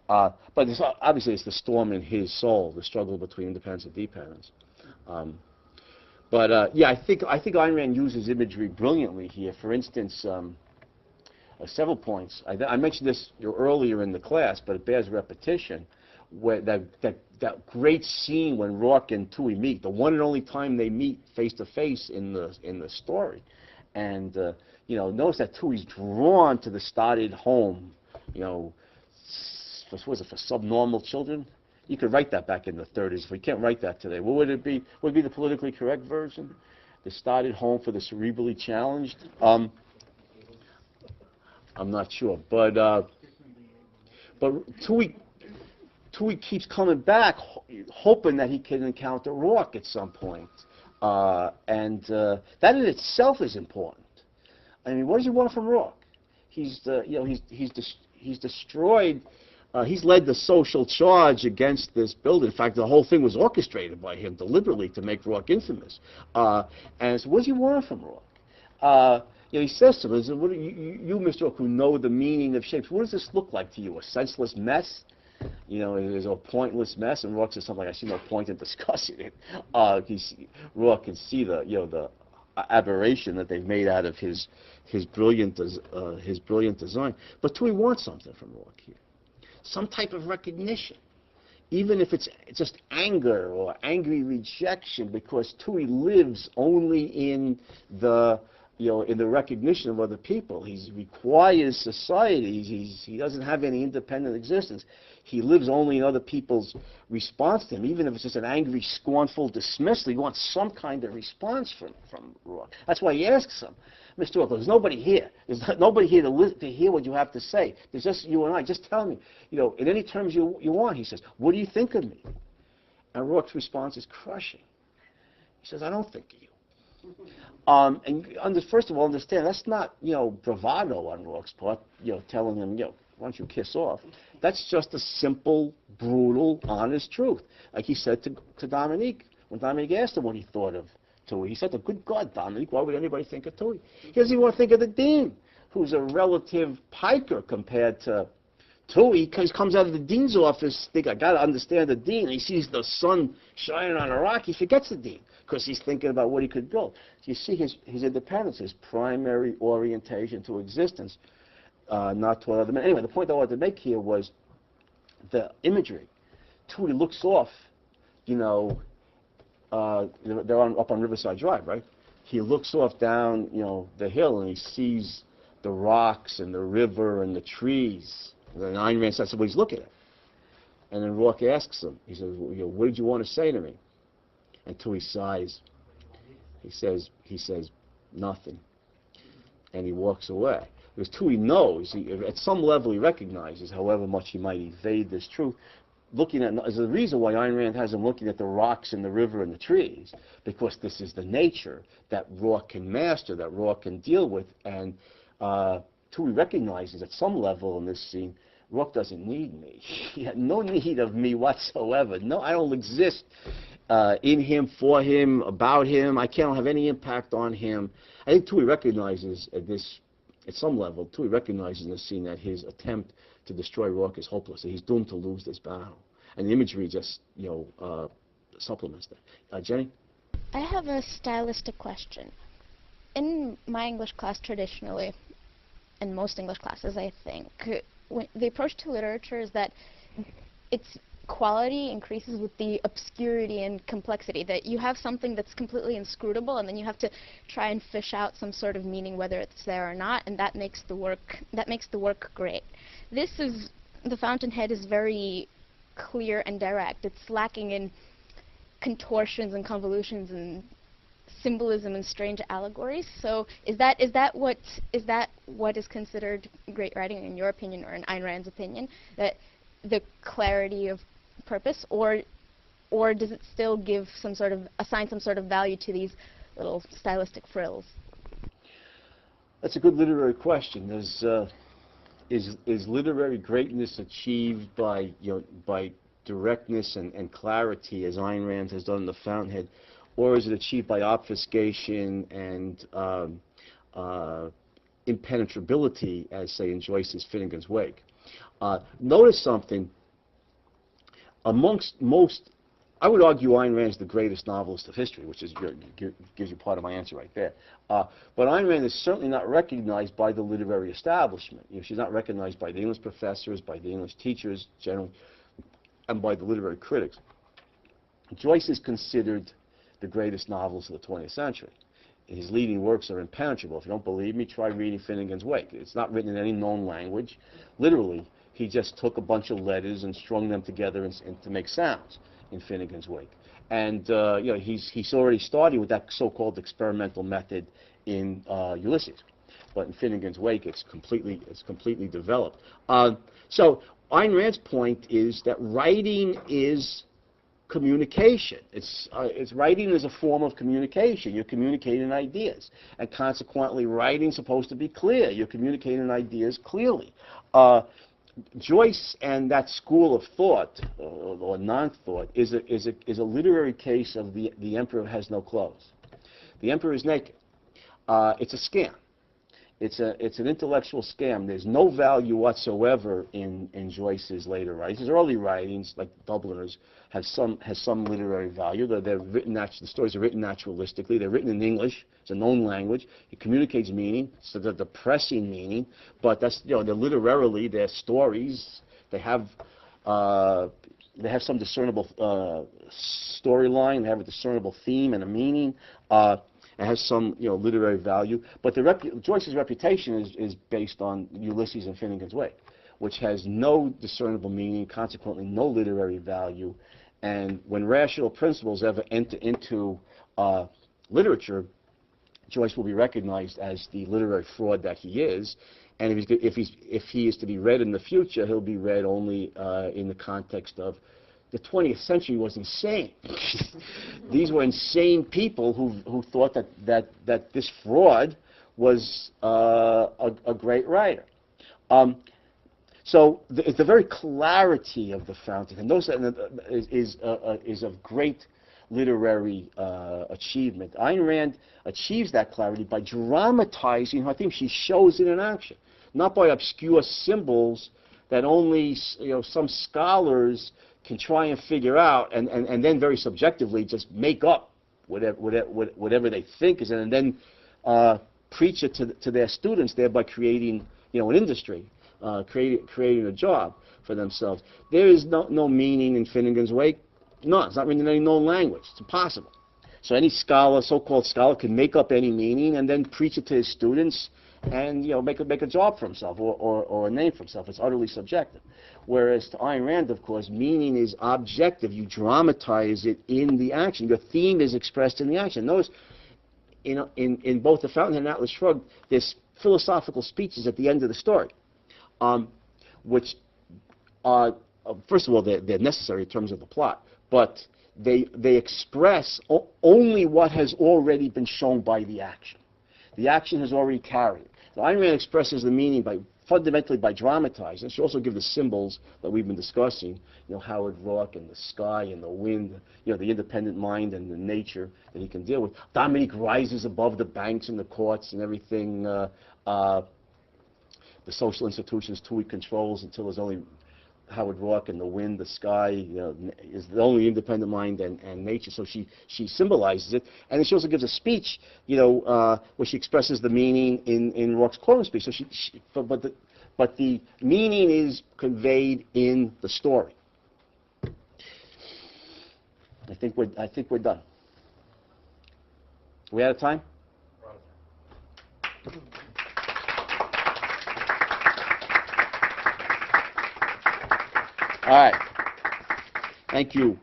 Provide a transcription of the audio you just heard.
But obviously it's the storm in his soul, the struggle between independence and dependence. Yeah, I think Ayn Rand uses imagery brilliantly here. For instance, several points. I mentioned this earlier in the class, but it bears repetition. Where that great scene when Roark and Toohey meet, the one and only time they meet face to face in the story, and notice that Toohey's drawn to the started home. What was it, for subnormal children? You could write that back in the 30s. If we can't write that today, what would it be? Would it be the politically correct version? The started home for the cerebrally challenged? I'm not sure, but Toohey keeps coming back, hoping that he can encounter Roark at some point, and that in itself is important. I mean, what does he want from Roark? He's destroyed. He's led the social charge against this building. In fact, the whole thing was orchestrated by him deliberately to make Roark infamous. And so, what does he want from Roark? He says to him, "You, Mr. Roark, who know the meaning of shapes, what does this look like to you? A senseless mess? It is a pointless mess." And Roark says something like, "I see no point in discussing it." Roark can see the aberration that they've made out of his brilliant design. But Toohey wants something from Roark here. Some type of recognition, even if it's just anger or angry rejection, because Toohey lives only in the recognition of other people. He requires society. He doesn't have any independent existence. He lives only in other people's response to him, even if it's just an angry, scornful dismissal. He wants some kind of response from Roark. That's why he asks him, "Mr. Roark, there's nobody here. There's nobody here to hear what you have to say. There's just you and I. Just tell me, in any terms you want." He says, "What do you think of me?" And Roark's response is crushing. He says, "I don't think of you." And first of all, understand that's not bravado on Roark's part. Telling him, "Why don't you kiss off?" That's just a simple, brutal, honest truth. Like he said to Dominique when Dominique asked him what he thought of Toohey. He said, "Good God, Dominique, why would anybody think of Toohey?" He doesn't even want to think of the dean, who's a relative piker compared to Toohey, because he comes out of the dean's office, think, "I got to understand the dean." And he sees the sun shining on a rock. He forgets the dean because he's thinking about what he could build. You see his independence, his primary orientation to existence, not to other men. Anyway, the point I wanted to make here was the imagery. Toohey looks off, they're up on Riverside Drive, right? He looks off down, the hill, and he sees the rocks and the river and the trees. And then Ayn Rand says, "That's what he's looking at." And then Roark asks him, he says, "What did you want to say to me?" And Toohey sighs. He says, "Nothing." And he walks away. Because Toohey knows, at some level he recognizes, however much he might evade this truth, there's a reason why Ayn Rand has him looking at the rocks and the river and the trees, because this is the nature that Roark can master, that Roark can deal with. And Toohey recognizes at some level in this scene, Roark doesn't need me. He had no need of me whatsoever. No, I don't exist in him, for him, about him. I can't have any impact on him. I think Toohey recognizes at some level, Toohey recognizes in this scene that his attempt to destroy Roark is hopeless, that he's doomed to lose this battle. And the imagery just, supplements that. Jenny? I have a stylistic question. In my English class traditionally, in most English classes, I think, the approach to literature is that its quality increases with the obscurity and complexity, that you have something that's completely inscrutable and then you have to try and fish out some sort of meaning whether it's there or not, and that makes the work great. The Fountainhead is very clear and direct. It's lacking in contortions and convolutions and symbolism and strange allegories. So is that what is considered great writing in your opinion, or in Ayn Rand's opinion, that the clarity of purpose, or does it still assign some sort of value to these little stylistic frills? That's a good literary question. Is literary greatness achieved by directness and clarity, as Ayn Rand has done in The Fountainhead, or is it achieved by obfuscation and impenetrability, as, say, in Joyce's Finnegan's Wake? Notice something. amongst most, I would argue Ayn Rand is the greatest novelist of history, which is gives you part of my answer right there. But Ayn Rand is certainly not recognized by the literary establishment. You know, she's not recognized by the English professors, by the English teachers generally, and by the literary critics. Joyce is considered the greatest novelist of the 20th century. His leading works are impenetrable. If you don't believe me, try reading Finnegan's Wake. It's not written in any known language. Literally, he just took a bunch of letters and strung them together and to make sounds in Finnegan's Wake. And you know, he's already started with that so-called experimental method in Ulysses. But in Finnegan's Wake, it's completely developed. So Ayn Rand's point is that writing is communication. It's writing is a form of communication. You're communicating ideas, and consequently, writing's supposed to be clear. You're communicating ideas clearly. Joyce and that school of thought or non-thought is a literary case of the emperor has no clothes. The emperor is naked. It's a scam. It's an intellectual scam. There's no value whatsoever in Joyce's later writings. His early writings, like Dubliners, has some literary value. They're written the stories are written naturalistically. They're written in English. It's a known language. It communicates meaning. It's a depressing meaning, but that's, you know, they're literarily, they're stories. They have some discernible storyline. They have a discernible theme and a meaning. It has some, you know, literary value, but Joyce's reputation is based on Ulysses and Finnegan's Wake, which has no discernible meaning, consequently no literary value. And when rational principles ever enter into literature, Joyce will be recognized as the literary fraud that he is. And if he is to be read in the future, he'll be read only in the context of the 20th century was insane. These were insane people who thought that this fraud was a great writer. So the very clarity of the Fountainhead is of great literary achievement. Ayn Rand achieves that clarity by dramatizing her theme. She shows it in action, not by obscure symbols that only, you know, some scholars can try and figure out, and then very subjectively just make up whatever they think is, and then preach it to their students, thereby creating, you know, an industry, creating a job for themselves. There is no meaning in Finnegan's Wake. No, it's not written in any known language. It's impossible. So any scholar, so-called scholar, can make up any meaning and then preach it to his students, and, you know, make a job for himself or a name for himself. It's utterly subjective. Whereas to Ayn Rand, of course, meaning is objective. You dramatize it in the action. Your theme is expressed in the action. Notice in both The Fountainhead and Atlas Shrugged, there's philosophical speeches at the end of the story, which are, first of all, they're necessary in terms of the plot, but they express only what has already been shown by the action. The action has already carried. So Ayn Rand expresses the meaning fundamentally by dramatizing. She also gives the symbols that we've been discussing, you know, Howard Roark and the sky and the wind, you know, the independent mind and the nature that he can deal with. Dominique rises above the banks and the courts and everything. The social institutions Toohey controls until there's only Howard Roark and the wind, the sky, you know, is the only independent mind and nature. So she symbolizes it, and then she also gives a speech, you know, where she expresses the meaning in Roark's closing speech. So but the meaning is conveyed in the story. I think we're done. Are we out of time? All right. Thank you.